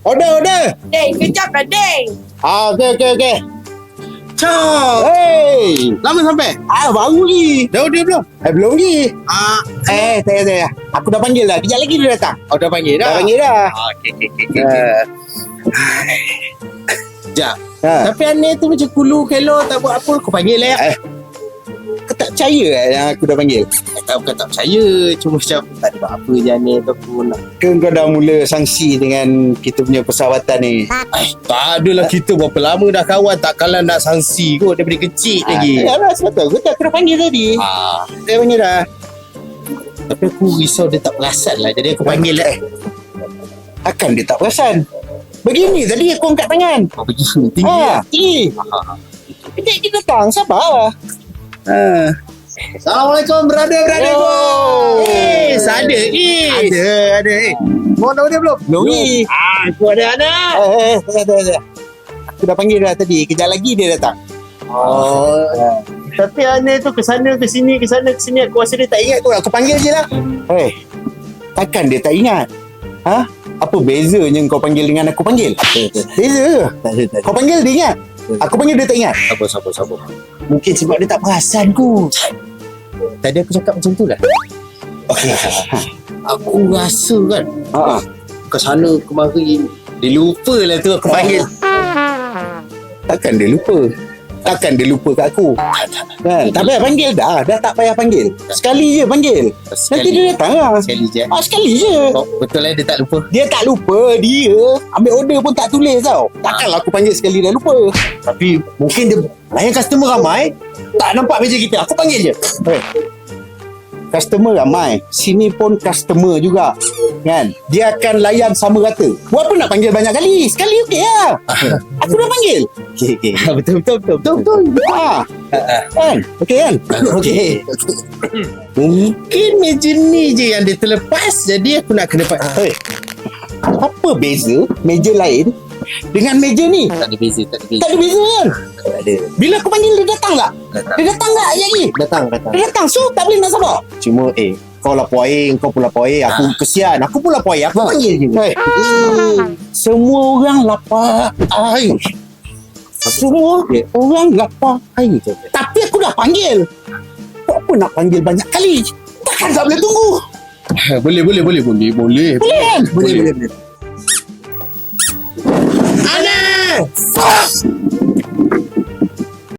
Order. Deng, kejap lah Deng. Okey. Ciao. Hey. Lama sampai? Baru ni. Dah order belum? Belum ni. Saya. Aku dah panggil dah. Kejap lagi dia datang. Dah panggil dah? Dah panggil dah. Okey. Sekejap. Ha. Tapi aneh tu macam kulu kelo tak buat apa. Kau panggil lah. Kau tak percaya yang aku dah panggil? Bukan tak percaya. Cuma macam tak ada apa je aneh tu aku nak. Ke kau dah mula sangsi dengan kita punya persahabatan ni? Tak adalah kita berapa lama dah kawan. Tak kalah nak sangsi kot daripada kecil lagi. Yalah, sebab tu aku dah panggil tadi. Saya panggil dah. Tapi aku risau dia tak perasan lah. Jadi aku panggil lah. Takkan dia tak perasan? Begini tadi aku angkat tangan. Begini tinggi lah. Tinggi. Kejap dia datang, sabar. Assalamualaikum brother. Ada. Ada. Mau tahu dia belum? Belum ni. Aku ada anak. Ada. Aku dah panggil dah tadi. Kejap lagi dia datang. Tapi aneh tu kesana ke sini aku rasa dia tak ingat tu. Aku panggil je lah. Takkan dia tak ingat? Apa bezanya kau panggil dengan aku panggil? Beza. Kau panggil dia ingat? Aku panggil dia tak ingat? Sabar. Mungkin sebab dia tak perasan kot. Tadi aku cakap macam tu lah. Okey. Aku rasa kan kesana kemari dia lupa lah tu aku panggil. Takkan dia lupa kat aku. Kan? Tak payah panggil dah. Dah tak payah panggil. Sekali je panggil. Nanti dia datang lah. Sekali je. Sekali je. Betul lah dia tak lupa. Dia tak lupa. Dia ambil order pun tak tulis tau. Takkanlah aku panggil sekali dah lupa. Tapi mungkin dia layan customer ramai tak nampak meja kita. Aku panggil je. Customer ramai. Sini pun customer juga. Kan? Dia akan layan sama rata. Buat apa nak panggil banyak kali? Sekali okey lah. Aku dah panggil. Okey. Betul. Kan? Okey kan? Okey. Mungkin meja ni je yang dia terlepas. Jadi aku nak kena Apa beza meja lain dengan meja ni? Tak ada beza. Tak ada beza kan? Tak ada. Bila aku panggil dia datang tak? Dia datang tak lagi? Datang. Dia datang. So tak boleh nak sabar. Cuma kau lapor air, kau pun lapor air. Aku kesian. Aku pun lapor air. Aku panggil je. Semua orang lapar air. Semua orang lapar air. Tapi aku dah panggil. Kau apa nak panggil banyak kali? Takkan tak boleh tunggu. Boleh. Boleh kan? Boleh. Anas!